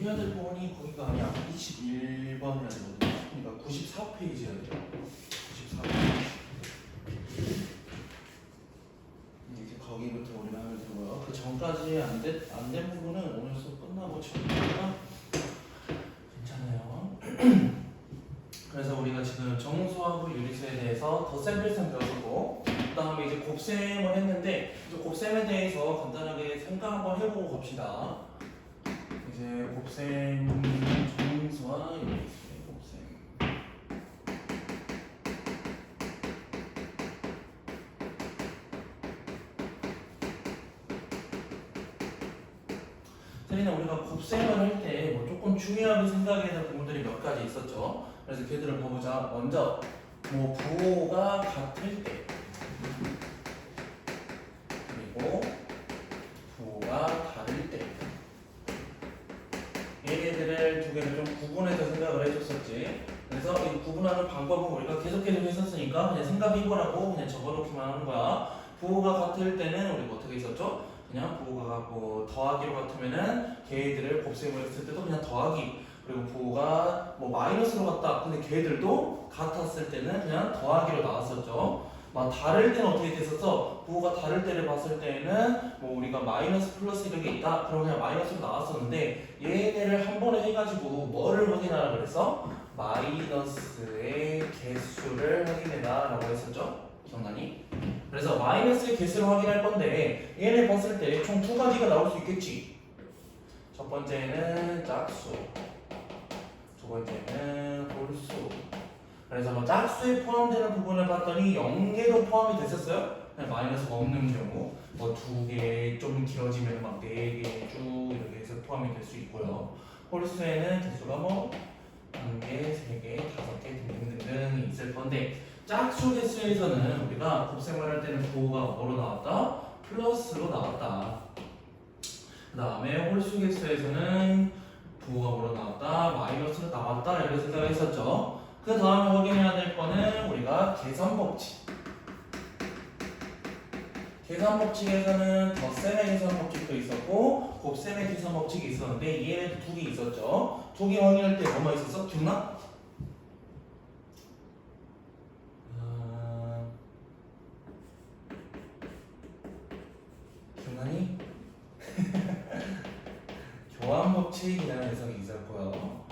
해야 될 부분이 거기가 아니야. 21번이라 되거든. 그러니까 94페이지야 돼요. 94페이지. 이제 거기부터 우리가 하면 되고요. 그 전까지 안 된 부분은 오늘 수업 끝나고 치우니까 괜찮아요. 그래서 우리가 지금 정수하고 유리수에 대해서 덧셈필셈 배웠고, 그 다음에 이제 곱셈을 했는데, 이제 곱셈에 대해서 간단하게 생각 한번 해보고 갑시다. 이제 곱셈 정수와 유리수의 곱셈. 세린아, 우리가 곱셈을 할 때 뭐 조금 중요하게 생각해야 될 부분들이 몇 가지 있었죠. 그래서 걔들을 봐보자. 먼저 뭐 부호가 같을 때, 그리고 부호가 다를 때, 얘네들을 두 개를 좀 구분해서 생각을 해줬었지. 그래서 이 구분하는 방법은 우리가 계속해서 했었으니까 그냥 생각해보라고 그냥 적어놓기만 하는 거야. 부호가 같을 때는 우리가 어떻게 했었죠? 그냥 부호가 뭐 더하기로 같으면은 걔들을 곱셈을 했을 때도 그냥 더하기, 그리고 부호가 뭐 마이너스로 같다. 근데 걔들도 같았을 때는 그냥 더하기로 나왔었죠. 막 다를 때는 어떻게 됐었어? 부호가 다를 때를 봤을 때는 뭐 우리가 마이너스 플러스 이런 게 있다. 그럼 그냥 마이너스로 나왔었는데 얘네를 한 번에 해가지고 뭐를 확인하라 그랬어? 마이너스의 개수를 확인해라 라고 했었죠. 기억나니? 그래서 마이너스의 개수를 확인할 건데 얘네 봤을 때 총 두 가지가 나올 수 있겠지. 첫 번째는 짝수, 두 번째는 홀수. 그래서 뭐 짝수에 포함되는 부분을 봤더니 0개도 포함이 됐었어요. 마이너스가 없는 경우 뭐 2개 좀 길어지면 막 4개 쭉 이렇게 해서 포함이 될 수 있고요. 홀수에는 개수가 뭐 1개, 3개, 5개 등등등등이 있을 건데, 짝수 개수에서는 우리가 곱셈을 할 때는 부호가 뭐로 나왔다? 플러스로 나왔다. 그 다음에 홀수 개수에서는 부호가 뭐로 나왔다? 마이너스로 나왔다. 이렇게 생각을 했었죠. 그 다음에 확인해야 될 거는 우리가 계산 법칙. 계산 법칙에서는 덧셈의 계산 법칙도 있었고 곱셈의 계산 법칙이 있었는데 얘네도 두 개 있었죠. 두 개 확인할 때 뭐만 있었어? 기억나? 기억나니? 교환 법칙이라는 녀석이 있었고요.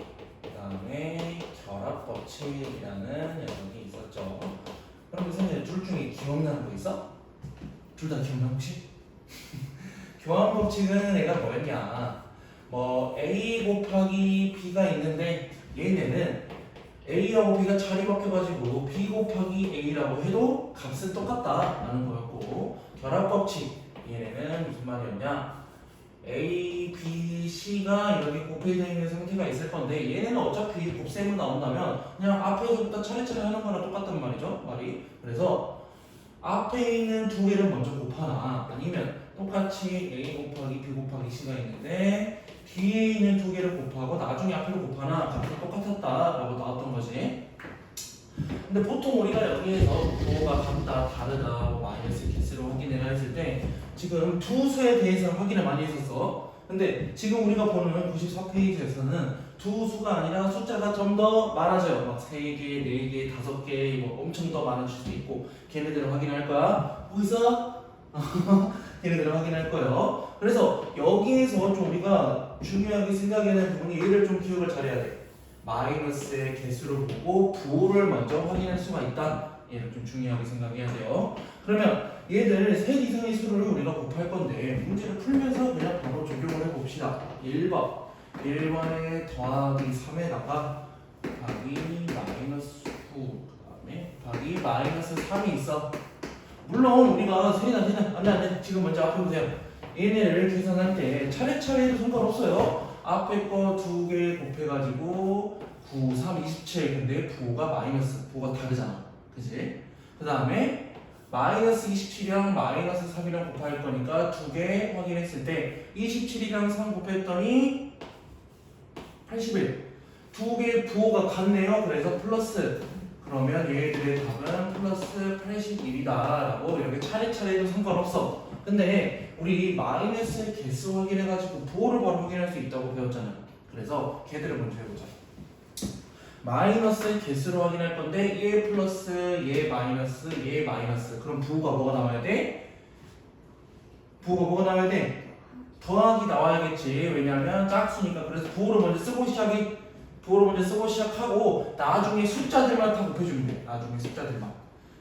그 다음에 결합 법칙이라는 녀석이 있었죠. 그럼 선생님 둘 중에 기억나는 거 있어? 둘 다 기억나 혹시? 교환 법칙은 얘가 뭐였냐? 뭐 A 곱하기 B가 있는데 얘네는 A하고 B가 자리 바뀌어가지고 B 곱하기 A라고 해도 값은 똑같다라는 거였고, 결합 법칙 얘네는 무슨 말이었냐? A, B, C가 이렇게 곱해져 있는 상태가 있을 건데 얘네는 어차피 곱셈으로 나온다면 그냥 앞에서부터 차례차례 하는 거랑 똑같단 말이죠, 말이. 그래서 앞에 있는 두 개를 먼저 곱하나 아니면 똑같이 A 곱하기 B 곱하기 C가 있는데 뒤에 있는 두 개를 곱하고 나중에 앞에를 곱하나 값이 똑같았다라고 나왔던 거지. 근데 보통 우리가 여기에서 부호가 같다, 다르다, 뭐 마이너스 개수로 확인을 했을 때 지금 두 수에 대해서 확인을 많이 했었어. 근데 지금 우리가 보는 94페이지에서는 두 수가 아니라 숫자가 좀 더 많아져요. 막 3개, 4개, 5개 뭐 엄청 더 많아질 수 있고 걔네들을 확인할 거야. 보이서? 걔네들을 확인할 거예요. 그래서 여기에서 좀 우리가 중요하게 생각해야 되는 부분이 얘를 좀 기억을 잘해야 돼. 마이너스의 개수를 보고 부호를 먼저 확인할 수가 있다. 얘를 좀 중요하게 생각해야 돼요. 그러면 얘들 셋 이상의 수를 우리가 곱할 건데 문제를 풀면서 그냥 바로 적용을 해봅시다. 1번 1번에 더하기 3에다가 곱하기 마이너스 9, 그 다음에 곱하기 마이너스 3이 있어. 물론 우리가 세리나 안돼 지금 먼저 앞에 보세요. 얘네를 계산할 때 차례차례 해도 상관없어요. 앞에 거 두 개 곱해가지고 9, 3, 27. 근데 부호가 마이너스, 부호가 다르잖아. 그치? 그 다음에 마이너스 27이랑 마이너스 3이랑 곱할 거니까 두 개 확인했을 때 27이랑 3 곱했더니 81. 두 개 부호가 같네요. 그래서 플러스. 그러면 얘들의 답은 플러스 81이다 라고 이렇게 차례차례 해도 상관없어. 근데 우리 마이너스의 개수 확인해가지고 부호를 바로 확인할 수 있다고 배웠잖아요. 그래서 걔들을 먼저 해보자. 마이너스의 개수로 확인할 건데 얘 플러스 얘 마이너스 얘 마이너스. 그럼 부호가 뭐가 나와야 돼? 부호가 뭐가 나와야 돼? 더하기 나와야겠지. 왜냐면 짝수니까. 그래서 부호를 먼저 쓰고 시작하고 나중에 숫자들만 다 곱해주면 돼. 나중에 숫자들만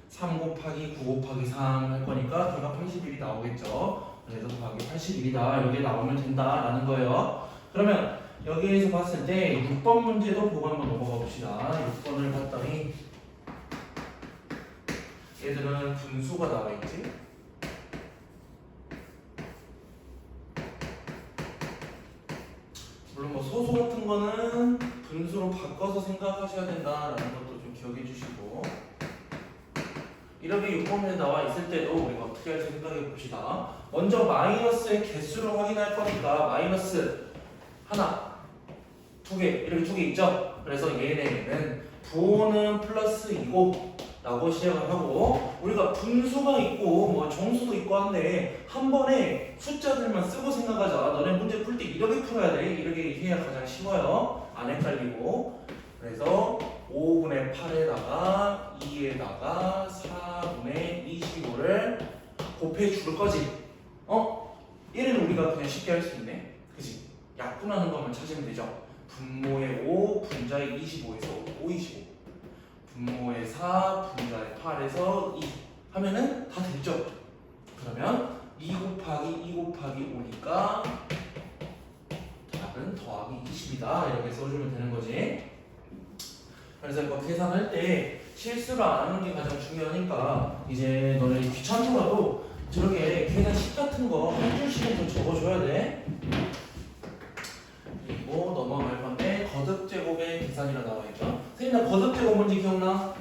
3 곱하기 9 곱하기 3 할 거니까 걔가 81이 나오겠죠. 그래서 더하기 81이다 여기에 나오면 된다라는 거예요. 그러면 여기에서 봤을 때 6번 문제도 보고 한번 넘어가 봅시다. 6번을 봤더니 얘들은 분수가 나와있지. 물론 뭐 소수 같은 거는 분수로 바꿔서 생각하셔야 된다라는 것도 좀 기억해 주시고, 이렇게 6번에 나와 있을 때도 우리가 어떻게 할지 생각해 봅시다. 먼저 마이너스의 개수를 확인할 거니까 마이너스 하나, 두 개, 이렇게 두 개 있죠? 그래서 얘네는 부호는 플러스 2고 라고 시작을 하고, 우리가 분수가 있고 뭐 정수도 있고 한데 한 번에 숫자들만 쓰고 생각하자. 너네 문제 풀 때 이렇게 풀어야 돼. 이렇게 해야 가장 쉬워요. 안 헷갈리고. 그래서 5분의 8에다가 2에다가 4분의 25를 곱해 줄 거지. 얘는 우리가 그냥 쉽게 할 수 있네. 그치? 약분하는 것만 찾으면 되죠. 분모의 5, 분자의 25에서 5, 25. 분모의 4, 분자의 8에서 2 하면은 다 됐죠? 그러면 2 곱하기 2 곱하기 5니까 답은 더하기 20이다 이렇게 써주면 되는 거지. 그래서 이거 계산할 때 실수를 안 하는 게 가장 중요하니까 이제 너네 귀찮더라도 저렇게 계산 식 같은 거 한 줄씩은 좀 적어줘야 돼. 그리고 넘어갈 건데 거듭제곱의 계산이라 나와있죠. 선생님 나 거듭제곱 뭔지 기억나?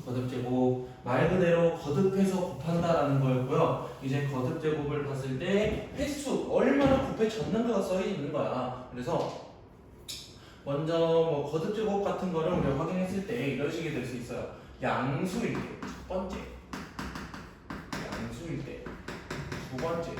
거듭제곱 말 그대로 거듭해서 곱한다라는 거였고요. 이제 거듭제곱을 봤을 때 횟수 얼마나 곱해졌는가가 써있는 거야. 그래서 먼저 뭐 거듭제곱 같은 거를 우리가 확인했을 때 이런 식이 될 수 있어요. 양수일 때 첫 번째, 양수일 때 두 번째,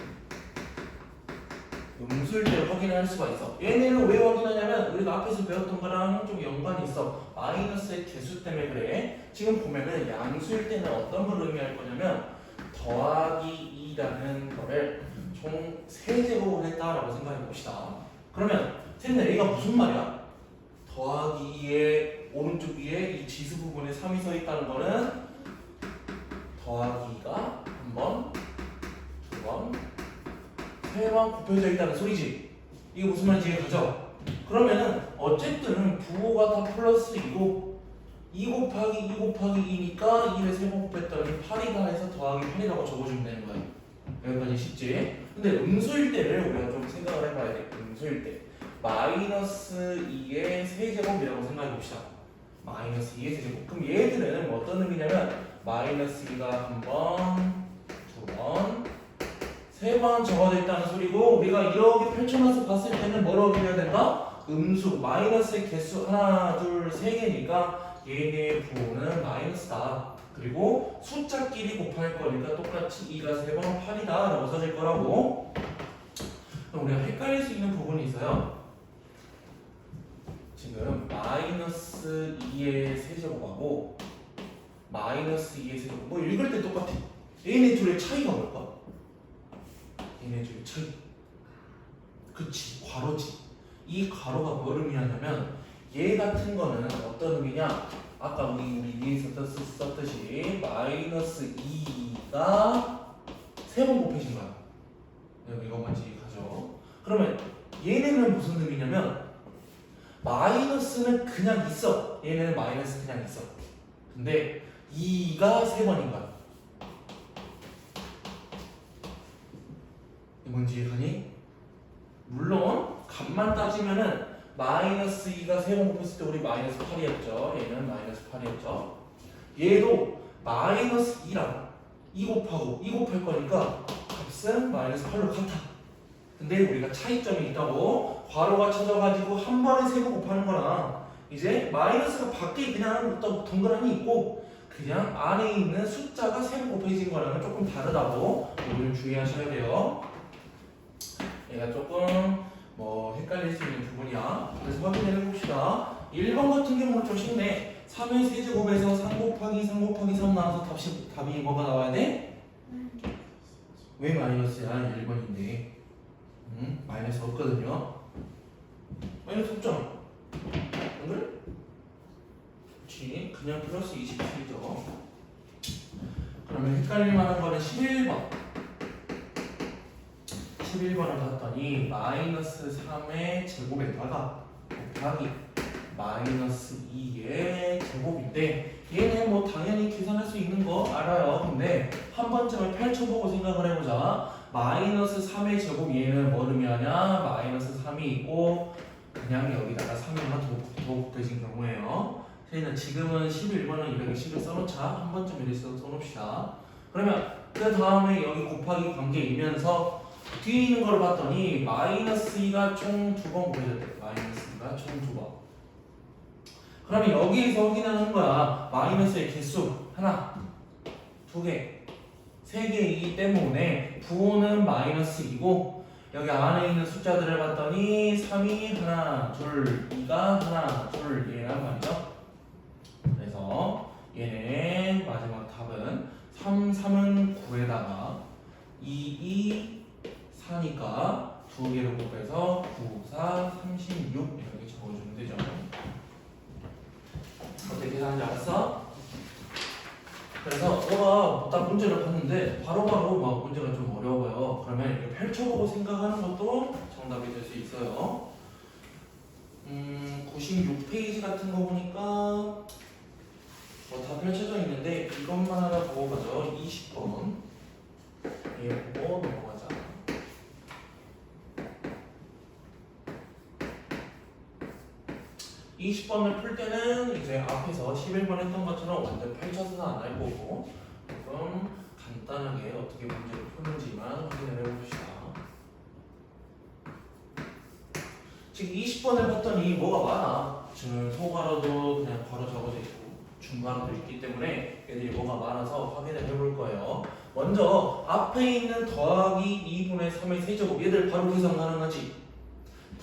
음수일 때 확인할 수가 있어. 얘네를 왜 확인하냐면 우리가 앞에서 배웠던 거랑 좀 연관이 있어. 마이너스의 개수 때문에 그래. 지금 보면은 양수일 때는 어떤 걸 의미할 거냐면 더하기 2라는 거를 총 3제곱을 했다라고 생각해 봅시다. 그러면 쟤네 A가 무슨 말이야? 더하기 2의 오른쪽 위에 이 지수 부분에 3이 서 있다는 거는 더하기 2가 한 번, 두 번, 세 번 곱해져 있다는 소리지. 이게 무슨 말인지 이해가죠? 그러면은 어쨌든 부호가 다 플러스 2고 2 곱하기 2 곱하기 2니까 2를 3번 곱했더니 8이다 해서 더하기 8이라고 적어주면 되는 거야. 여기까지 쉽지? 근데 음수일 때를 우리가 좀 생각을 해봐야 돼. 음수일 때 마이너스 2의 세제곱이라고 생각해 봅시다. 마이너스 2의 세제곱. 그럼 얘들은 뭐 어떤 의미냐면 마이너스 2가 한 번, 두 번, 세 번 적어져 있다는 소리고, 우리가 이렇게 펼쳐놔서 봤을 때는 뭐라고 해야 된다? 음수, 마이너스의 개수 하나, 둘, 세 개니까 얘네의 부호는 마이너스다. 그리고 숫자끼리 곱할 거니까 똑같이 2가 세 번 8이다 라고 써질 거라고. 그럼 우리가 헷갈릴 수 있는 부분이 있어요. 지금 마이너스 2의 세제곱하고 마이너스 2의 세제곱 뭐 읽을 때 똑같아. 얘네 둘의 차이가 뭘까? 얘네 둘의 차이. 그치, 괄호지. 이 괄호가 뭘 의미하냐면 얘 같은 거는 어떤 의미냐? 아까 우리 위에서 썼듯이 마이너스 2가 세 번 곱해진 거야. 이것만 지가죠. 그러면 얘네는 무슨 의미냐면 마이너스는 그냥 있어. 얘네는 마이너스 그냥 있어. 근데 2가 세 번인 거야. 뭔지 이해가니? 물론 값만 따지면은 마이너스 2가 세 번 곱했을 때 우리 마이너스 8이었죠. 얘는 마이너스 8이었죠. 얘도 마이너스 2랑 2 곱하고 2 곱할 거니까 값은 마이너스 8로 같아. 근데 우리가 차이점이 있다고 괄호가 쳐져가지고 한 번에 세 번 곱하는 거랑 이제 마이너스가 밖에 그냥 또 동그라미 있고 그냥 안에 있는 숫자가 세 번 곱해진 거랑은 조금 다르다고 우리는 주의하셔야 돼요. 얘가 조금 뭐 헷갈릴 수 있는 부분이야. 그래서 확인을 해봅시다. 1번 같은 경우는 좀 쉽네. 3의 세제곱에서 3 곱하기 3 곱하기 3 나와서 답이 뭐가 나와야 돼? 왜 마이너스야? 1번인데 마이너스 없거든요. 마이너스 없잖아. 안 그래? 그렇지. 그냥 플러스 27이죠. 그러면 헷갈릴 만한 거는 11번. 11번을 봤더니 마이너스 3의 제곱에다가 곱하기 마이너스 2의 제곱인데 얘는 뭐 당연히 계산할 수 있는 거 알아요. 근데 한 번쯤은 펼쳐보고 생각을 해보자. 마이너스 3의 제곱 얘는 뭐 의미하냐? 마이너스 3이 있고 그냥 여기다가 3이 하나 더 곱해진 경우에요. 저희는 지금은 11번은 이렇게 식을 써놓자. 한 번쯤 이렇게 써놓읍시다. 그러면 그 다음에 여기 곱하기 관계이면서 뒤에 있는 걸 봤더니 마이너스 2가 총 2번 곱해졌대. 마이너스 2가 총 2번. 그러면 여기에서 확인하는 거야. 마이너스의 개수 하나, 두 개, 세 개이기 때문에 부호는 마이너스 2고 여기 안에 있는 숫자들을 봤더니 3이 하나, 둘, 2가 하나, 둘 얘란 말이죠. 그래서 얘는 마지막 답은 3은 9에다가 2, 4니까 두 개를 곱해서 9, 4, 36 이렇게 적어주면 되죠. 어떻게 계산하는지 알았어? 그래서 너가 딱 문제를 봤는데 바로바로 막 문제가 좀 어려워요. 그러면 이렇게 펼쳐보고 생각하는 것도 정답이 될 수 있어요. 96페이지 같은 거 보니까 뭐 다 펼쳐져 있는데 이것만 하나 보고 가죠. 20번 얘 보고 넘어가자. 20번을 풀 때는 이제 앞에서 11번 했던 것처럼 완전 펼쳐서는 안 할 거고 조금 간단하게 어떻게 문제를 푸는지만 확인을 해봅시다. 지금 20번을 봤더니 뭐가 많아. 지금 소괄호도 그냥 바로 적어져 있고 중괄호도 있기 때문에 얘들이 뭐가 많아서 확인을 해볼 거예요. 먼저 앞에 있는 더하기 2분의 3의 세제곱 얘들 바로 계산 가능하지.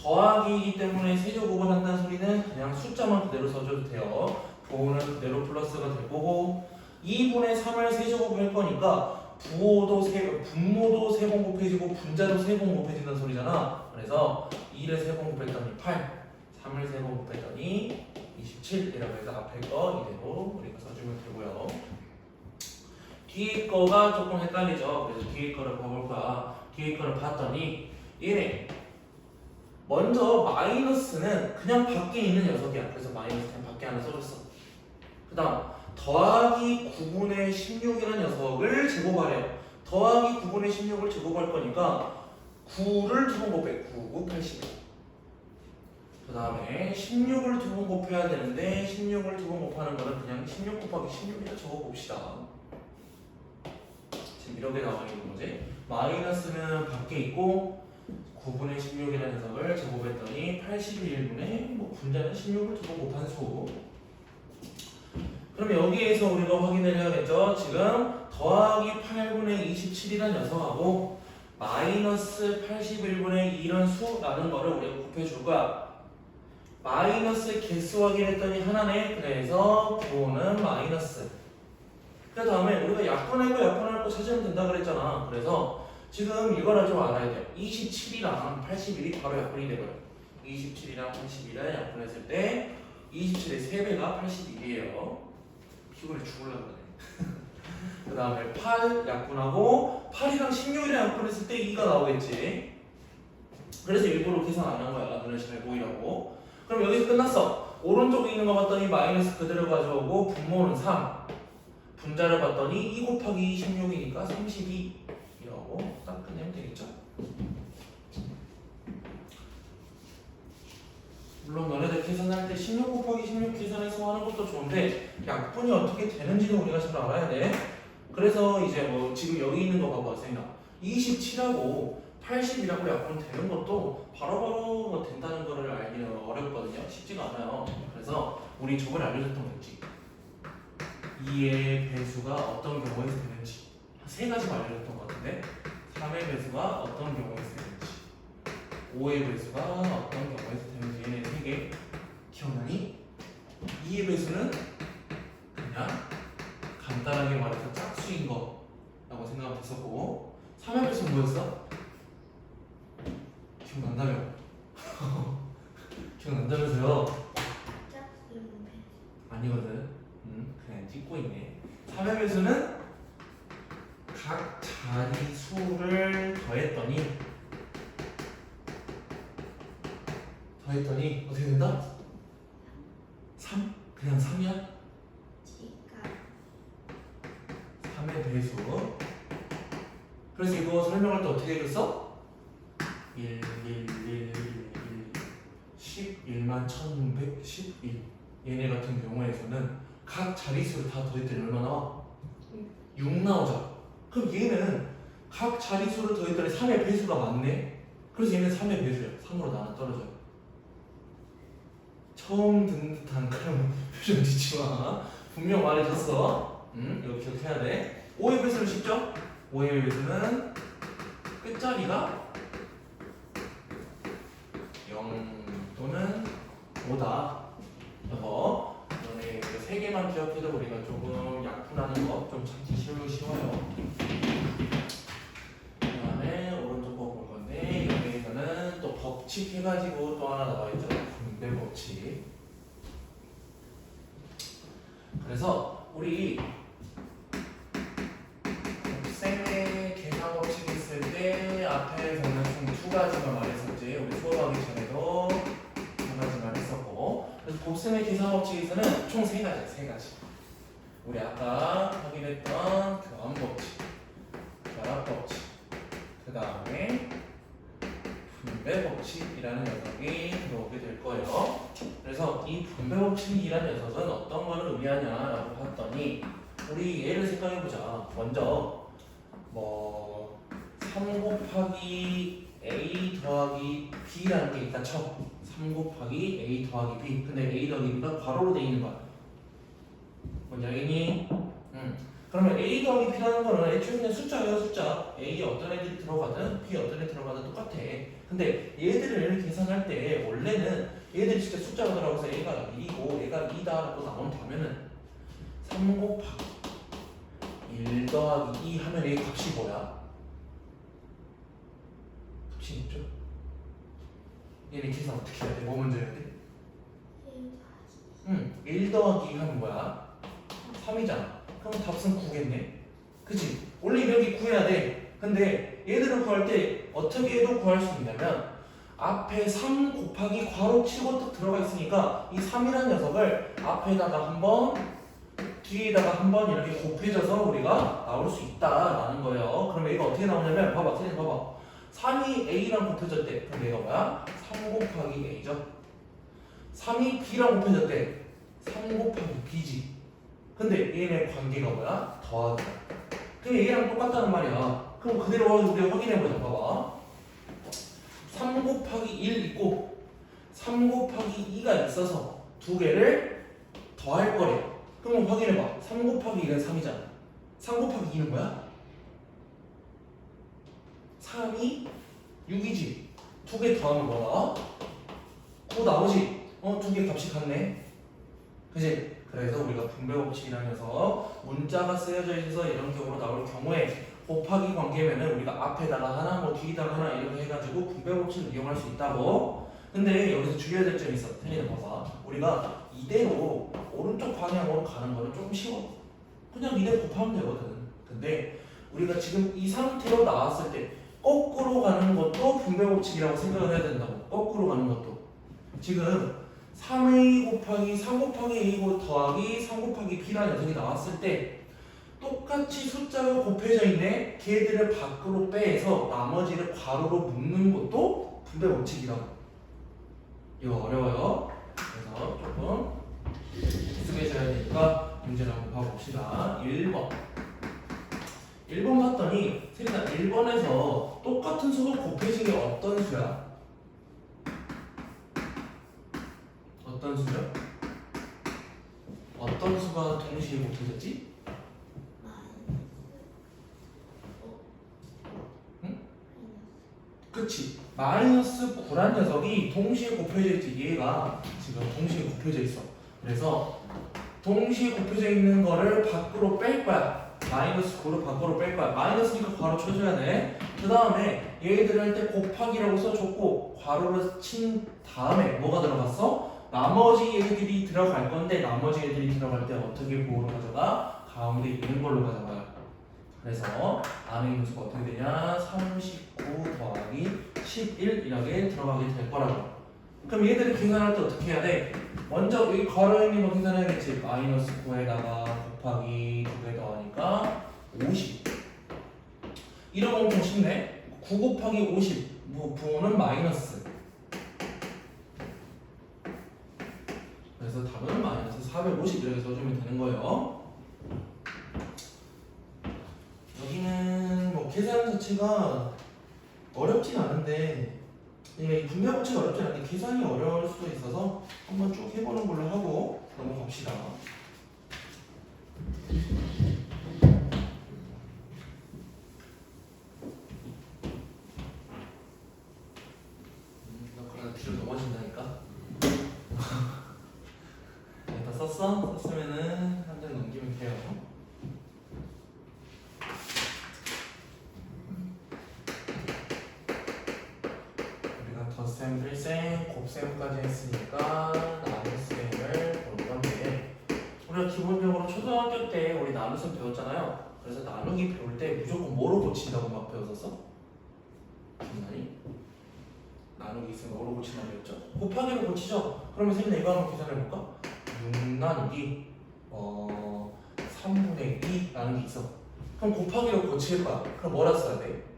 더하기이기 때문에 세제곱을 한다는 소리는 그냥 숫자만 그대로 써줘도 돼요. 부호는 그대로 플러스가 될 거고 2분의 3을 세제곱을 할 거니까 분모도 3번 곱해지고 분자도 3번 곱해진다는 소리잖아. 그래서 2를 3번 곱했더니 8, 3을 3번 곱했더니 27이라고 해서 앞에 거 이대로 우리가 써주면 되고요. 뒤에 거가 조금 헷갈리죠. 그래서 뒤에 거를 봐볼 거야. 뒤에 거를 봤더니 얘네 먼저 마이너스는 그냥 밖에 있는 녀석이야. 그래서 마이너스 그냥 밖에 하나 써줬어. 그 다음 더하기 9분의 16이라는 녀석을 제곱하래요. 더하기 9분의 16을 제곱할 거니까 9를 2번 곱해. 9, 9, 80. 그 다음에 16을 2번 곱해야 되는데 16을 2번 곱하는 거는 그냥 16 곱하기 16이라 적어봅시다. 지금 이렇게 나와 있는 거지. 마이너스는 밖에 있고 9분의 16이라는 녀석을 제곱했더니 81분의 뭐 분자는 16을 2번 곱한 수. 그럼 여기에서 우리가 확인을 해야겠죠. 지금 더하기 8분의 27이라는 녀석하고 마이너스 81분의 2런 수라는 거를 우리가 곱해줄 거야. 마이너스 개수 확인했더니 하나네. 그래서 부호는 마이너스. 그 다음에 우리가 약분할 거 찾으면 된다 그랬잖아. 그래서 지금 이거를 좀 알아야 돼. 27이랑 81이 바로 약분이 되고요. 27이랑 81을 약분했을 때 27의 3배가 81이에요. 피곤해 죽으려고 그러네. 그 다음에 8 약분하고 8이랑 16이랑 약분했을 때 2가 나오겠지. 그래서 일부러 계산 안 한 거야. 눈에 잘 보이라고. 그럼 여기서 끝났어. 오른쪽에 있는 거 봤더니 마이너스 그대로 가져오고 분모는 3. 분자를 봤더니 2 곱하기 16이니까 32. 딱 끝내면 되겠죠? 물론 너네들 계산할 때 16 곱하기 16 계산해서 하는 것도 좋은데 약분이 어떻게 되는지도 우리가 잘 알아야 돼. 그래서 이제 뭐 지금 여기 있는 거 봐봐 생각 27하고 80이라고 약분 되는 것도 바로바로 뭐 된다는 거를 알기는 어렵거든요. 쉽지가 않아요. 그래서 우리 저번에 알려줬던 거 있지. 2의 배수가 어떤 경우에서 되는지 한 3가지 알려줬던 것 같은데 3의 배수가 어떤 경우에 쓰는지 5의 배수가 어떤 경우에서 되는지 얘네 3개 기억나니? 2의 배수는 그냥 간단하게 말해서 짝수인 거라고 생각하면 됐었고 3의 배수는 뭐였어? 기억난다며? 기억난다면서요? 짝수는 배수. 아니거든. 그냥 찍고 있네. 3의 배수는 각 자리수를 더했더니 어떻게 된다? 3? 그냥 3이야? 지가 3의 배수. 그래서 이거 설명할 때 어떻게 해줬어? 1, 11만 1611. 얘네 같은 경우에서는 각 자릿수를 다 더했더니 얼마 나와? 6 나오죠. 그럼 얘는 각 자릿수를 더했더니 3의 배수가 많네. 그래서 얘는 3의 배수야. 3으로 나눠 떨어져요. 처음 듣는 듯한 그런 표정 짓지 마. 분명 말해줬어. 이거 기억해야 돼. 5의 배수는 쉽죠? 5의 배수는 끝자리가 0 또는 5다. 이거 너네 3개만 기억해도 우리가 조금 약분하는 거 좀 찾기 쉬워요. 그 다음에 오른쪽 거 볼 건데 여기에서는 또 법칙 해가지고 또 하나 나와있죠. 분배 법칙. 그래서 우리 곱셈의 계산 법칙 있을 때 앞에서는 총 2가지만 말했었지. 우리 수업하기 전에도 2가지만 했었고. 그래서 곱셈의 계산 법칙에서는 총 3가지. 우리 아까 확인했던 교환 법칙, 결합 법칙, 그 다음에 분배 법칙이라는 녀석이 들어오게 될 거예요. 그래서 이 분배 법칙이라는 녀석은 어떤 거를 의미하냐라고 봤더니 우리 얘를 생각해보자. 먼저 3 곱하기 a 더하기 b라는 게 있다 쳐. 3 곱하기 a 더하기 b. 근데 a 더하기 b가 괄호로 돼 있는 거야. 뭔지 알겠니? 그러면 a 더하기 b라는 거는 애초에 그냥 숫자예요, 숫자. a에 어떤 애들이 들어가든 b에 어떤 애들이 들어가든 똑같아. 근데 얘들을 계산할 때 원래는 얘들이 진짜 숫자가 들어가서 a가 1이고 얘가 2다라고 나온다면은 3 곱하기 1 더하기 2 하면 a 값이 뭐야? 값이 있죠? 얘네 계산 어떻게 해야 돼? 뭐 먼저 해야 돼? 1 더하기 2 하면 뭐야? 3이잖아. 그럼 값은 9겠네. 그치? 원래 여기 구해야 돼. 근데 얘들을 구할 때 어떻게 해도 구할 수 있냐면 앞에 3 곱하기 괄호 치고 딱 들어가 있으니까 이 3이라는 녀석을 앞에다가 한번 뒤에다가 한번 이렇게 곱해져서 우리가 나올 수 있다라는 거예요. 그럼 얘가 어떻게 나오냐면 봐봐. 선생님 봐봐. 3이 A랑 곱해졌대. 그럼 얘가 뭐야? 3 곱하기 A죠. 3이 B랑 곱해졌대. 3 곱하기 B지. 근데 얘네 관계가 뭐야? 더하기야. 그럼 얘랑 똑같다는 말이야. 그럼 그대로 우리가 확인해보자. 봐봐. 3 곱하기 1 있고 3 곱하기 2가 있어서 두 개를 더할 거래. 그럼 확인해봐. 3 곱하기 2는 3이잖아. 3 곱하기 2는 뭐야? 3이 6이지. 두 개 더하면 뭐야? 9 나오지? 두 개 값이 같네. 그치? 그래서 우리가 분배 법칙이라는 녀석 문자가 쓰여져 있어서 이런 경우로 나올 경우에 곱하기 관계면은 우리가 앞에다가 하나 뭐 뒤에다가 하나 이렇게 해가지고 분배 법칙을 이용할 수 있다고. 근데 여기서 주의해야 될 점이 있어. 태민아 봐봐. 우리가 이대로 오른쪽 방향으로 가는 거는 조금 쉬워. 그냥 이대로 곱하면 되거든. 근데 우리가 지금 이 상태로 나왔을 때 거꾸로 가는 것도 분배 법칙이라고 생각을 해야 된다고. 거꾸로 가는 것도. 지금 3a 곱하기 3 곱하기 a 더하기 3 곱하기 b라는 녀석이 나왔을 때 똑같이 숫자가 곱해져 있네. 걔들을 밖으로 빼서 나머지를 괄호로 묶는 것도 분배 법칙이라고. 이거 어려워요. 그래서 조금 익숙해져야 되니까 문제를 한번 봐봅시다. 1번 봤더니 세린아 1번에서 똑같은 수가 곱해진 게 어떤 수야? 어떤 수죠? 어떤 수가 동시에 곱해졌지? 응? 그치. 마이너스 9란 녀석이 동시에 곱해져 있지. 얘가 지금 동시에 곱해져 있어. 그래서 동시에 곱해져 있는 거를 밖으로 뺄 거야. 마이너스 9를 밖으로 뺄 거야. 마이너스니까 괄호 쳐줘야 돼. 그 다음에 얘들을 할 때 곱하기라고 써줬고 괄호를 친 다음에 뭐가 들어갔어? 나머지 얘들이 들어갈 건데 나머지 애들이 들어갈 때 어떻게 부호로 가져가? 가운데 있는 걸로 가져가요. 그래서 안에 있는 수가 어떻게 되냐? 39 더하기 11 이렇게 들어가게 될 거라고. 그럼 얘들을 계산할 때 어떻게 해야 돼? 먼저 여기 걸어있는 거 계산해야겠지. 마이너스 9에다가 곱하기 2개 더하니까 50. 이런 거 엄청 쉽네. 9 곱하기 50 부호는 마이너스. 그래서 답은 마이너스 450 이렇게 써주면 되는 거예요. 여기는 뭐 계산 자체가 어렵진 않은데 이 분배 법칙이 어렵진 않은데 계산이 어려울 수도 있어서 한번 쭉 해보는 걸로 하고 넘어갑시다. 나 그러다 뒤로 넘어진다니까. 다 썼어? 썼으면은 한 장 넘기면 돼요. 덧셈, 필셈, 곱셈까지 했으니까 나눗셈을 볼 건데 우리가 기본적으로 초등학교 때 우리 나눗셈 배웠잖아요. 그래서 나누기 배울 때 무조건 뭐로 고친다고 막 배웠었어? 기억나니? 나누기 있으면 뭐로 고친다고 배웠죠? 곱하기로 고치죠? 그러면 선생님 이거 한번 계산해볼까? 6 나누기 3분의 2 나누기 있어. 그럼 곱하기로 고칠 거야. 그럼 뭐라 써야 돼?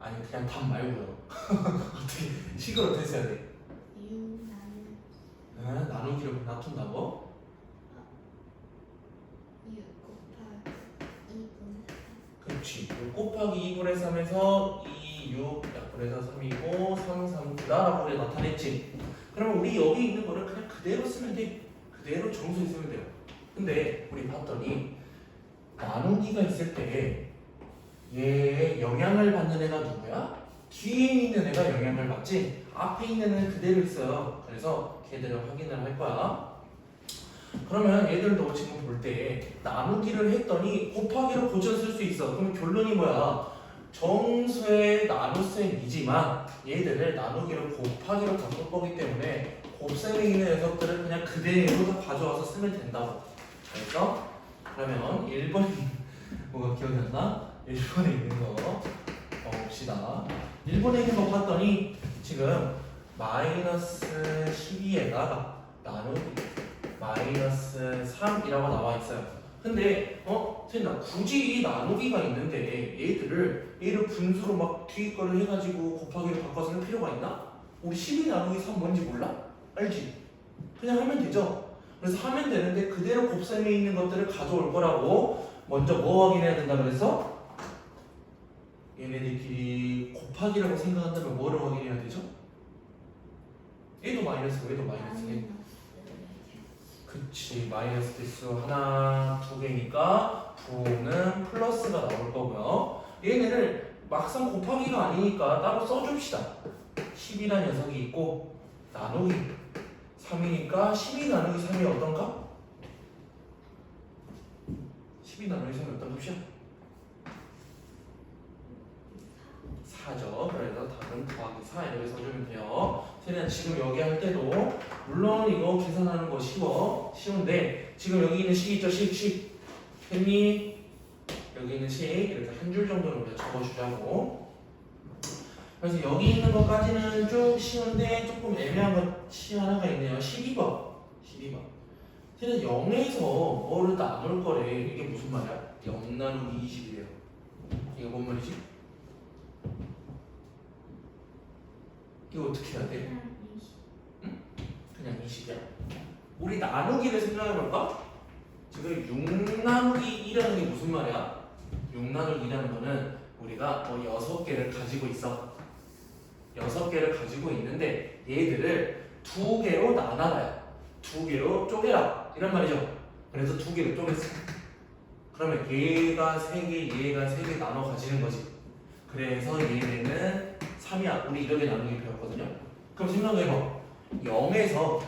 아니 그냥 답 말고요. 어떻게 식을 어떻게 써야 돼? 6 나누기 나누기를 놔둔다고? 6 곱하기 2분의 3. 그렇지. 곱하기 2분의 3에서 2, 6 약분해서 3이고 3, 3, 9다라고 우리가 나타냈지. 그러면 우리 여기 있는 거를 그냥 그대로 쓰면 돼. 그대로 정수에 쓰면 돼요. 근데 우리 봤더니 나누기가 있을 때 얘의 영향을 받는 애가 누구야? 뒤에 있는 애가 영향을 받지 앞에 있는 애는 그대로 있어요. 그래서 걔들을 확인을 할 거야. 그러면 얘들도 지금 볼 때 나누기를 했더니 곱하기로 고쳤을 수 있어. 그럼 결론이 뭐야? 정수의 나눗셈이지만 얘들을 나누기로 곱하기로 바꿀 거기 때문에 곱셈에 있는 녀석들을 그냥 그대로 다 가져와서 쓰면 된다고. 그래서 그러면 1번 뭐가 기억이 안 나? 1번에 있는 거 봅시다. 1번에 있는 거 봤더니 지금 마이너스 12에다가 나누기 마이너스 3이라고 나와 있어요. 근데 선생님 굳이 이 나누기가 있는데 얘를 분수로 막 뒤에 거를 해가지고 곱하기로 바꿔서 할 필요가 있나? 우리 12 나누기 3 뭔지 몰라? 알지? 그냥 하면 되죠. 그래서 하면 되는데 그대로 곱셈에 있는 것들을 가져올 거라고 먼저 뭐 확인해야 된다 그래서 얘네들끼리 곱하기라고 생각한다면 뭐를 확인해야 되죠? 얘도 마이너스고 얘도 마이너스네. 그치, 마이너스 대수 하나, 두 개니까 부호는 플러스가 나올 거고요. 얘네를 막상 곱하기가 아니니까 따로 써줍시다. 10이라는 녀석이 있고 나누기 3이니까 12 나누기 3이 어떤가? 12 나누기 3이 어떤 값이야? 4죠. 그래서 답은 더하기 4 이렇게 써주면 돼요. 세리야 지금 여기 할 때도 물론 이거 계산하는 거 쉬운데 지금 여기 있는 식 있죠? 식 했니? 여기 있는 식 이렇게 한 줄 정도는 우리가 적어주자고. 그래서 여기 있는 것까지는 쭉 쉬운데 조금 애매한 것이 하나가 있네요. 12번 세리야 0에서 뭐를 나눌 거래. 이게 무슨 말이야? 0 나누기 20이래요. 이거 뭔 말이지? 이거 어떻게 해야 돼? 응? 그냥 20이야. 우리 나누기를 생각해볼까? 지금 6 나누기 2라는 게 무슨 말이야? 6 나누기 2라는 거는 우리가 6개를 가지고 있어. 6개를 가지고 있는데 얘들을 2개로 나눠라. 2개로 쪼개라. 이런 말이죠. 그래서 2개로 쪼갰어. 그러면 얘가 3개, 얘가 3개 나눠 가지는 거지. 그래서 얘네는 3이야. 우리 이렇게 나누기 배웠거든요. 그럼 생각해봐. 0에서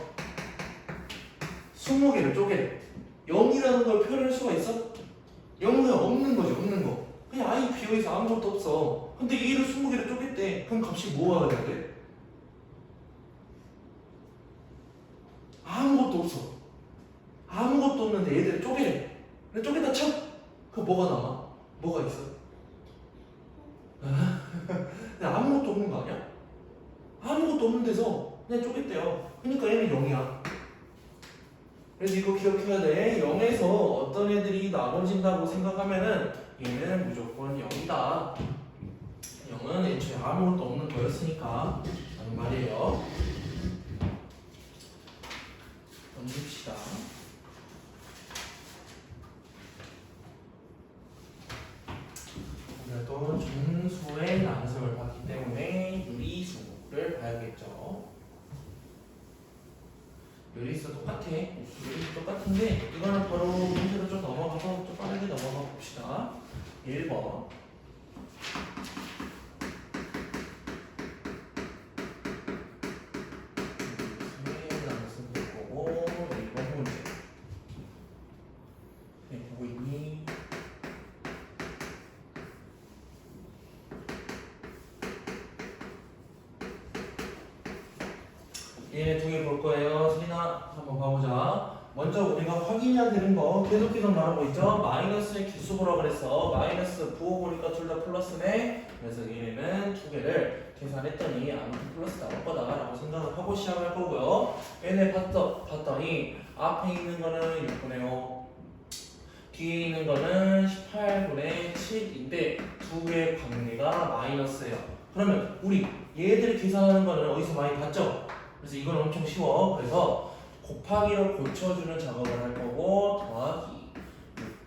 20개를 쪼개래. 0이라는 걸 표현할 수가 있어? 0은 없는 거지, 없는 거. 그냥 아예 비어있어. 아무것도 없어. 근데 얘를 20개를 쪼갰대. 그럼 값이 뭐가 돼야 돼? 아무것도 없어. 아무것도 없는데 얘들을 쪼개래. 근데 쪼개다 쳐. 그럼 뭐가 남아? 뭐가 있어? 그냥 아무것도 없는 거 아니야? 아무것도 없는 데서 그냥 쪼갰대요. 그러니까 얘는 0이야. 그래서 이거 기억해야 돼. 0에서 어떤 애들이 나눠진다고 생각하면은 얘는 무조건 0이다. 0은 애초에 아무것도 없는 거였으니까 라는 말이에요. 던집시다. 오늘도 정수의 남성을 봤기 때문에 유리수를 봐야겠죠. 유리수 똑같아. 유리수 똑같은데 이거는 바로 문제로 좀 넘어가서 좀 빠르게 넘어가 봅시다. 1번. 유리수의 남성 볼 거고 1번 문제. 네, 보고 있니? 얘네 두 개 볼 거예요. 세나 한번 봐보자. 먼저 우리가 확인해야 되는 거 계속 말하고 있죠. 마이너스의 개수 보라 그랬어. 마이너스 부호 보니까 둘 다 플러스네. 그래서 얘네는 두 개를 계산했더니 아무튼 플러스 나올 거다라고 생각을 하고 시작할 거고요. 얘네 봤더니 앞에 있는 거는 6분의 5, 뒤에 있는 거는 18분의 7인데 두 개의 관계가 마이너스예요. 그러면 우리 얘들 계산하는 거는 어디서 많이 봤죠? 그래서 이건 엄청 쉬워. 그래서 곱하기로 고쳐주는 작업을 할 거고 더하기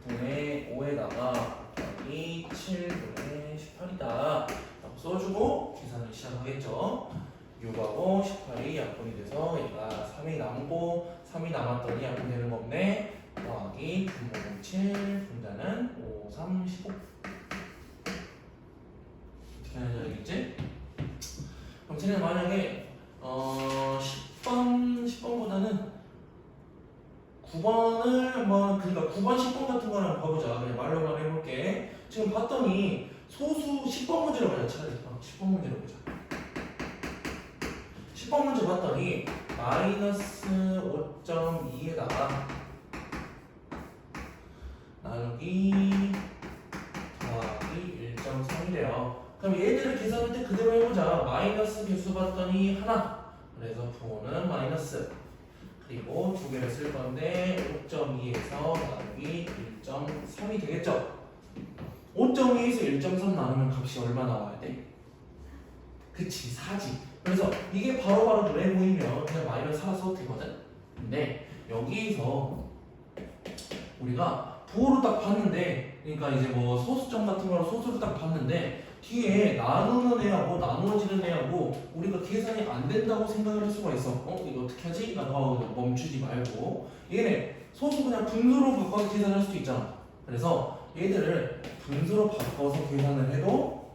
6분의 5에다가 더하기 7분의 18이다 라고 써주고 계산을 시작하겠죠. 6하고 18이 약분이 돼서 얘가 3이 남고 3이 남았더니 약분 되는 거 없네. 더하기 분모는 7 분자는 5, 3, 15 어떻게 하는지 알겠지? 그럼 쟤는 만약에 10번보다는 9번을 한번, 그러니까 9번, 10번 같은 거는 한번 봐보자. 그냥 말로만 해볼게. 지금 봤더니 소수 10번 문제로 가자. 차라리 10번 문제로 보자. 10번 문제 봤더니 마이너스 5.2에다가 나누기 더하기 1.3이래요. 그럼 얘들을 계산할 때 그대로 해보자. 마이너스 개수 봤더니 하나. 그래서 부호는 마이너스. 그리고 두 개를 쓸 건데 5.2에서 나누기 1.3이 되겠죠? 5.2에서 1.3 나누면 값이 얼마 나와야 돼? 그치, 4지. 그래서 이게 바로바로 눈에 보이면 그냥 마이너스 4 써도 되거든? 근데 여기서 우리가 부호로 딱 봤는데, 그러니까 이제 뭐 소수점 같은 거로 소수를 딱 봤는데 뒤에 나누는 애하고 나누어지는 애하고 우리가 계산이 안 된다고 생각을 할 수가 있어. 이거 어떻게 하지? 라고 멈추지 말고 얘네 소수 그냥 분수로 바꿔서 계산할 수도 있잖아. 그래서 얘들을 분수로 바꿔서 계산을 해도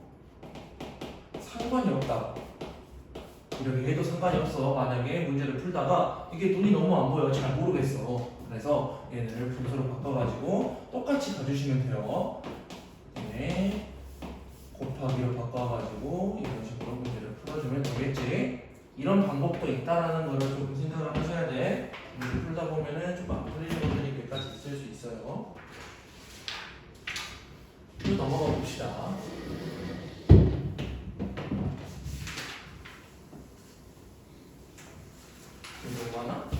상관이 없다. 이렇게 해도 상관이 없어. 만약에 문제를 풀다가 이게 눈이 너무 안 보여, 잘 모르겠어. 그래서 얘네를 분수로 바꿔가지고 똑같이 가주시면 돼요. 네. 곱하기로 바꿔가지고 이런 식으로 문제를 풀어주면 되겠지. 이런 방법도 있다라는 거를 조금 생각을 하셔야 돼. 문제 풀다 보면은 좀 안 풀리는 것들이 몇 가지 있을 수 있어요. 또 넘어가 봅시다. 이거 하나?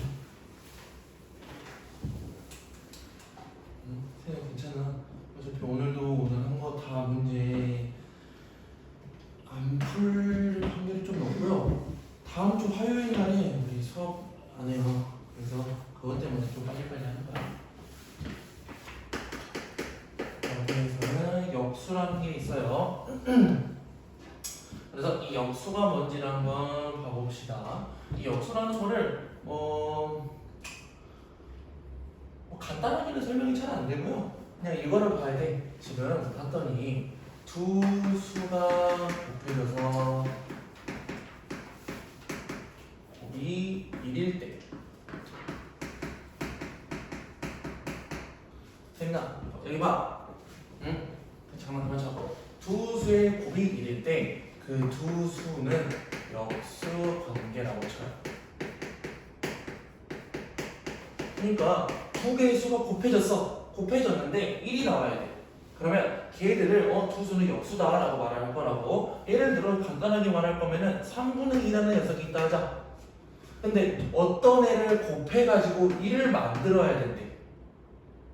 생각 괜찮아. 어차피 오늘 한 거 다 문제 안 풀 확률이 좀 높고요. 다음 주 화요일 날에 우리 수업 안 해요. 그래서 그것 때문에 좀 빨리빨리 하는 거야. 여기에서는 역수라는 게 있어요. 그래서 이 역수가 뭔지를 한번 봐봅시다. 이 역수라는 거를 간단하게는 설명이 잘 안 되고요. 그냥 이거를 봐야 돼. 지금 봤더니 두 수가 곱해져서 곱이 1일 때 됐나? 여기 봐. 응? 잠깐만 그만 잡고. 두 수의 곱이 1일 때 그 두 수는 역수 관계라고 쳐요. 그러니까 두 개의 수가 곱해졌는데 1이 나와야 돼. 그러면 걔들을 두 수는 역수다라고 말할 거라고. 예를 들어 간단하게 말할 거면은 3분의 2라는 녀석이 있다 하자. 근데 어떤 애를 곱해가지고 1을 만들어야 된대.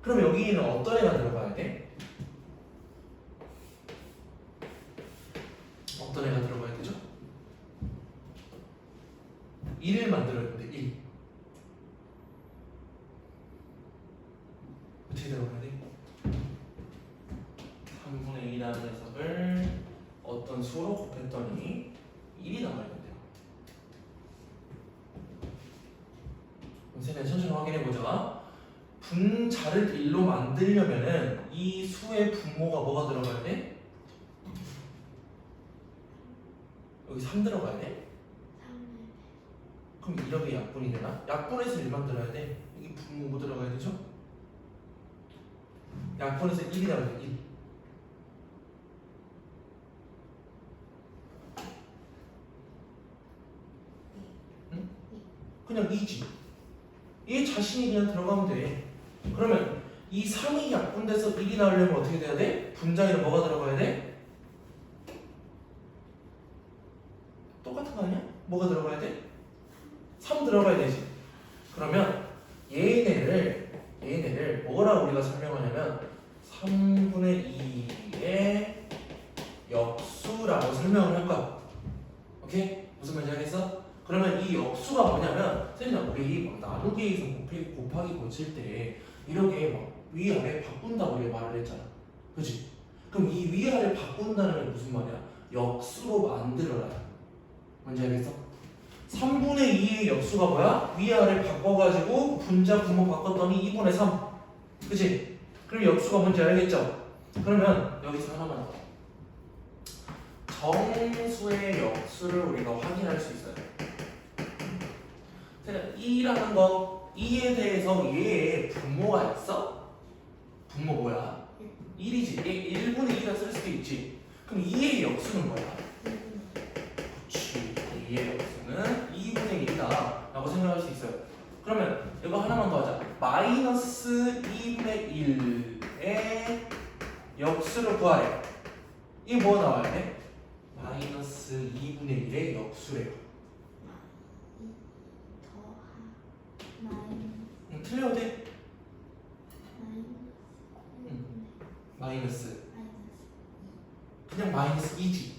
그럼 여기는 어떤 애가 들어가야 돼? 어떤 애가 들어가야 되죠? 1을 만들어야 되는데 1 어떻게 들어가야 돼? 3분의 2라는 녀석을 어떤 수로 곱했더니 1이 나와야 된대요. 그럼 세대 천천히 확인해보자. 분자를 1로 만들려면은 이 수의 분모가 뭐가 들어가야 돼? 여기 3 들어가야 돼? 3을 그럼 1억이 약분이 되나? 약분해서 1 만들어야 돼. 여기 분모 뭐 들어가야 되죠? 약분해서 1이 나와야 돼. 1. 응? 그냥 2지. 얘 자신이 그냥 들어가면 돼. 그러면 이 3이 약분돼서 1이 나오려면 어떻게 돼야 돼? 분자에는 뭐가 들어가야 돼? 똑같은 거 아니야? 뭐가 들어가야 돼? 3 들어가야 되지. 그러면 얘네를 뭐라고 우리가 설명하냐면 3분의 2의 역수라고 설명을 할 거야. 오케이? 무슨 말인지 알겠어? 그러면 이 역수가 뭐냐면 선생님 우리 막 나누기에서 곱하기 고칠 때 이렇게 막 위아래 바꾼다고 우리가 말을 했잖아. 그치? 그럼 이 위아래 바꾼다는 게 무슨 말이야? 역수로 만들어라. 뭔지 알겠어? 3분의 2의 역수가 뭐야? 위아래 바꿔가지고 분자 분모 바꿨더니 2분의 3 그치? 그럼 역수가 뭔지 알겠죠? 그러면 여기서 하나만 더 정수의 역수를 우리가 확인할 수 있어요. 2라는 거 2에 대해서 얘의 분모가 있어? 분모 뭐야? 1이지. 얘 1분의 2라 쓸 수도 있지. 그럼 2의 역수는 뭐야? 그렇지. 2의 역수는 2분의 1이다 라고 생각할 수 있어요. 그러면 이거 하나만 더 하자. 마이너스 2분의 1의 역수를 구하래. 이게 뭐 나와야 돼? 마이너스 2분의 1의 역수래요. 틀려도 돼? 마이너스 그냥 마이너스 2지.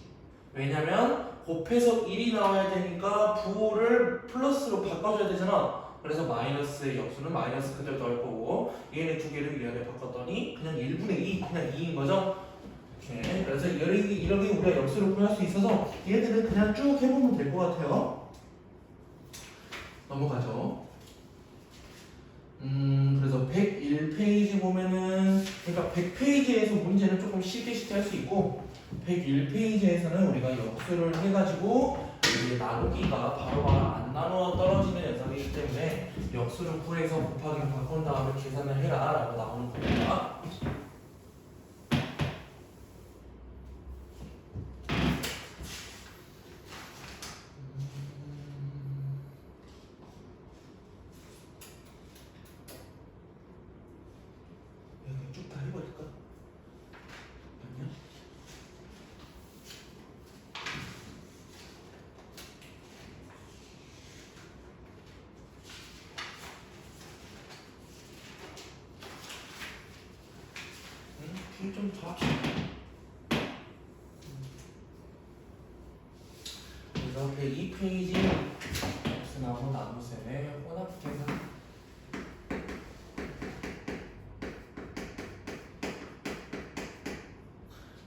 왜냐면 곱해서 1이 나와야 되니까 부호를 플러스로 바꿔줘야 되잖아. 그래서 마이너스의 역수는 마이너스 그대로 넣을 거고 얘네 두 개를 위아래 바꿨더니 그냥 1분의 2 그냥 2인 거죠. 오케이. 그래서 이렇게 우리가 역수를 구할 수 있어서 얘들은 그냥 쭉 해보면 될 것 같아요. 넘어가죠. 그래서 101페이지 보면은 그러니까 100페이지에서 문제는 조금 쉽게 할 수 있고 101페이지에서는 우리가 역수를 해가지고 이제 나누기가 바로 안 나누어 떨어지는 녀석이기 때문에 역수를 구해서 곱하기 바꾼 다음에 계산을 해라 라고 나오는 겁니다. 쭉 다 해버릴까? 아니야? 좀 더 합시다. 그래서 102페이지 나오는 나눗셈의 혼합계산.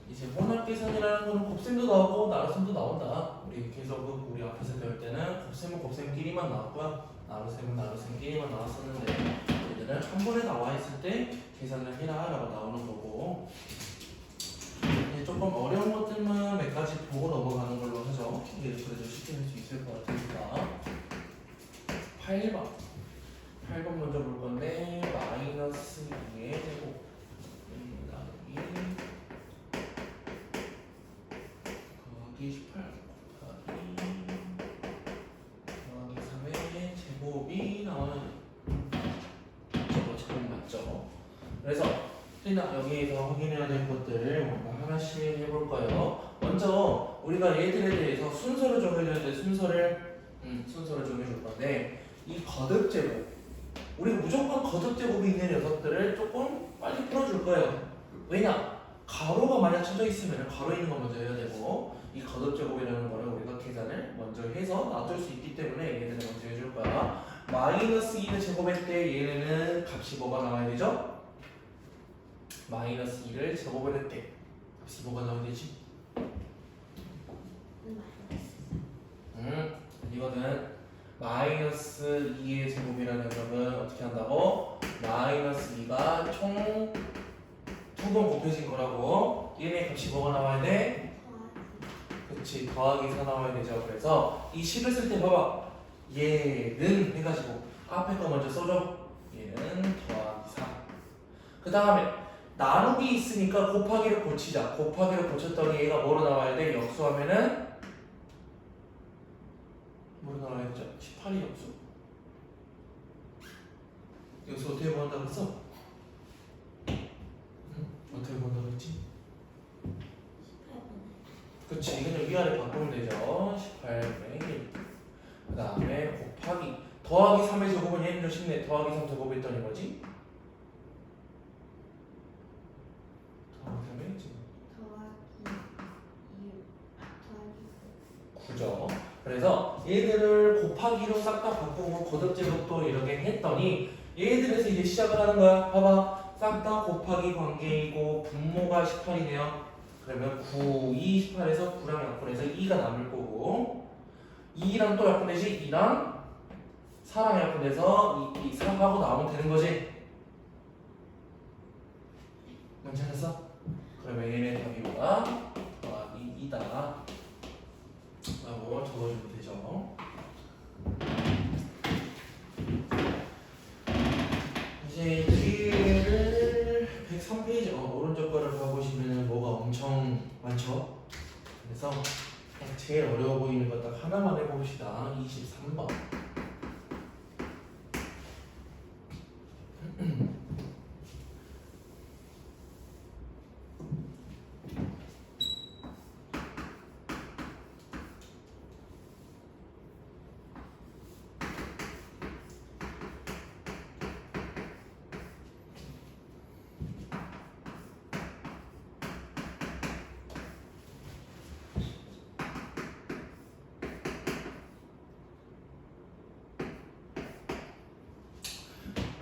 이제 혼합계산이라는 거는 곱셈도 나오고 나눗셈도 나온다. 우리 계속 우리 앞에서 배울 때는 곱셈은 곱셈끼리만 나왔고요. 나눗셈은 나눗셈끼리만 나왔었는데 얘들은 한 번에 나와 있을 때 계산을 해라 라고 나오는 거고 조금 어려운 것들만 몇 가지 보고 넘어가는 걸로 하죠. 이게 그래도 쉽게 할 수 있을 것 같으니까. 8번 먼저 볼 건데 마이너스 2의 제곱 나누기 더하기 18 더하기 3의 제곱이 나와요. 저거 제곱 맞죠? 그래서 일단 여기에서 확인해야 될 것들을 뭔가 하나씩 해볼 거예요. 먼저 우리가 얘들에 대해서 순서를 정해줘야 돼. 순서를 정해줄 건데 이 거듭 제곱 우리가 무조건 거듭 제곱이 있는 녀석들을 조금 빨리 풀어줄 거예요. 왜냐? 가로가 만약 쳐져 있으면 가로 있는 거 먼저 해야 되고 이 거듭 제곱이라는 거를 우리가 계산을 먼저 해서 놔둘 수 있기 때문에 얘네는 먼저 해줄 거야. 마이너스 2를 제곱할 때 얘네는 값이 뭐가 나와야 되죠? 마이너스 2를 제곱을 했대. 값이 뭐가 나와야 되지? 이거는 마이너스 2의 제곱이라는 녀석은 어떻게 한다고? 마이너스 2가 총 2번 곱해진 거라고. 얘네 값이 뭐가 나와야 돼? 그치, 더하기 4 나와야 되죠. 그래서 이 식을 쓸 때 봐봐. 얘는 해가지고 앞에 거 먼저 써줘. 얘는 더하기 4. 그 다음에 나누기 있으니까 곱하기를 고치자. 곱하기를 고쳤더니 얘가 뭐로 나와야 돼? 역수하면은 뭐로 나와야 되죠? 18이 역수. 역수 어떻게 구한다고 했어? 어떻게 구한다고 했지? 그치, 이거는 위아래 바꾸면 되죠. 18분의 1. 그 다음에 곱하기 더하기 3의 제곱은 얘는 좀 쉽네. 더하기 3 제곱했더니 뭐지? 더하기 3의 제곱 더하기 9죠. 그래서 얘들을 곱하기로 싹 다 바꾸고 거듭제곱도 이렇게 했더니 얘들에서 이제 시작을 하는 거야. 봐봐. 싹 다 곱하기 관계이고 분모가 18이네요. 그러면 9, 2, 18에서 9랑 약분해서 2가 남을 거고 2랑 또 약분되지? 2랑 4랑 약분해서 2, 4하고 나오면 되는 거지? 뭔지 알았어? 그러면 얘네 답이 뭐야? 더하기 2다 라고 적어주면 되죠. 이제 뒤를 103페이지 오른쪽 거를 봐보시면 뭐가 엄청 많죠? 그래서 제일 어려워 보이는 것 딱 하나만 해봅시다. 23번.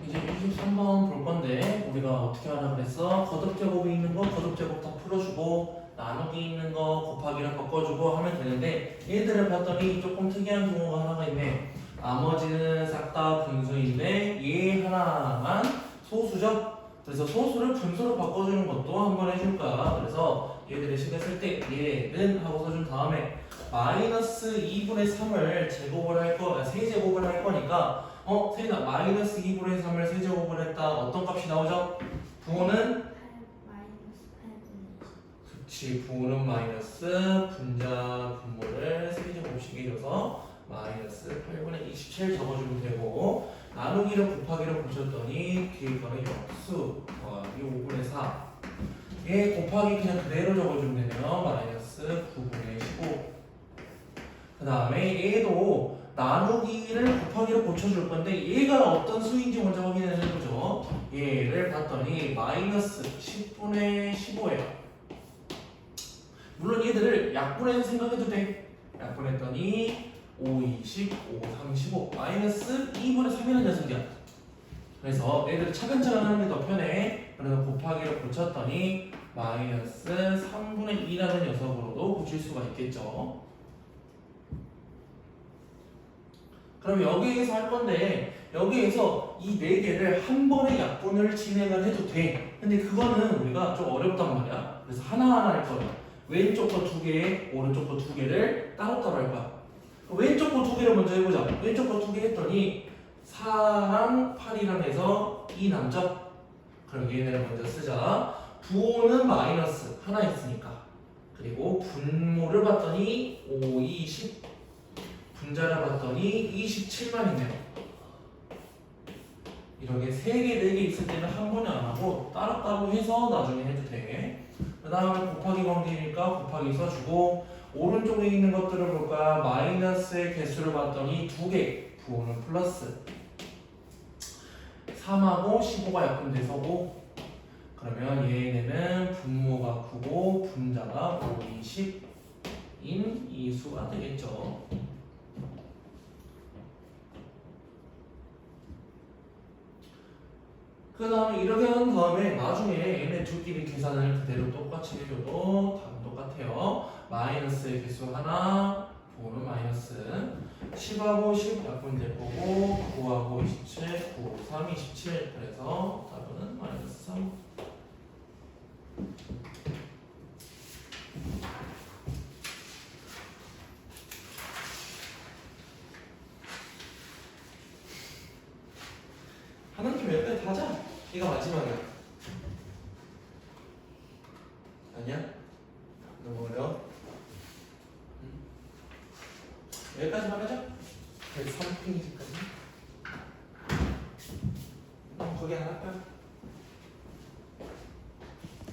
이제 23번 볼 건데 우리가 어떻게 하라 그랬어? 거듭 제곱이 있는 거 거듭 제곱 다 풀어주고 나누기 있는 거 곱하기랑 바꿔주고 하면 되는데 얘들을 봤더니 조금 특이한 경우가 하나가 있네. 나머지는 싹 다 분수인데 얘 하나만 소수죠? 그래서 소수를 분수로 바꿔주는 것도 한번 해줄 거야. 그래서 얘들을 식을 쓸 때 얘는 하고 써준 다음에 마이너스 2분의 3을 제곱을 할 거, 세제곱을 할 거니까 세다 마이너스 2분의 3을 세제곱을 했다. 어떤 값이 나오죠? 부호는? 그치, 부호는 마이너스 분자 분모를 세제곱씩 해줘서 마이너스 8분의 27 적어주면 되고 나누기를 곱하기를 보셨더니 뒤에 거는 역수 더하기 5분의 4 얘 곱하기 그냥 그대로 적어주면 되네요. 마이너스 9분의 15 그 다음에 얘도 나누기를 곱하기로 고쳐줄 건데 얘가 어떤 수인지 먼저 확인해 보죠. 얘를 봤더니 마이너스 10분의 15예요. 물론 얘들을 약분해서 생각해도 돼. 약분했더니 5, 20, 5, 3, 15 마이너스 2분의 3이라는 녀석이야. 그래서 얘들을 차근차근 하는 게 더 편해. 그래서 곱하기로 고쳤더니 마이너스 3분의 2라는 녀석으로도 고칠 수가 있겠죠. 그럼 여기에서 할 건데 여기에서 이 4개를 한 번에 약분을 진행을 해도 돼. 근데 그거는 우리가 좀 어렵단 말이야. 그래서 하나하나 할 거야. 왼쪽 거 2개, 오른쪽 거 2개를 따로따로 할 거야. 왼쪽 거 2개를 먼저 해보자. 왼쪽 거 2개 했더니 4랑 8이랑 해서 2 남죠? 그럼 얘네를 먼저 쓰자. 부호는 마이너스 하나 있으니까. 그리고 분모를 봤더니 5, 20. 분자를 봤더니 27만 있네요. 이렇게 3개, 4개 있을 때는 한 번에 안 하고 따로따로 해서 나중에 해도 돼. 그 다음에 곱하기 관계니까 곱하기 써주고, 오른쪽에 있는 것들을 볼까? 마이너스의 개수를 봤더니 2개, 부호는 플러스. 3하고 15가 약분돼서 5. 그러면 얘네는 분모가 9고 분자가 5, 20인 이수가 되겠죠. 그 다음에 이렇게 한 다음에 나중에 얘네 둘끼리 계산을 그대로 똑같이 해줘도 답은 똑같아요. 마이너스의 개수 하나, 부호는 마이너스 10하고 10 약분될 거고 9하고 27, 9, 3, 27. 그래서 답은 마이너스 3. 하는 김에 여기까지 다 하자. 이거 마지막이야. 아니야? 너무 어려워? 여기까지만 하자. 103페이지까지. 거기 하나 할까요?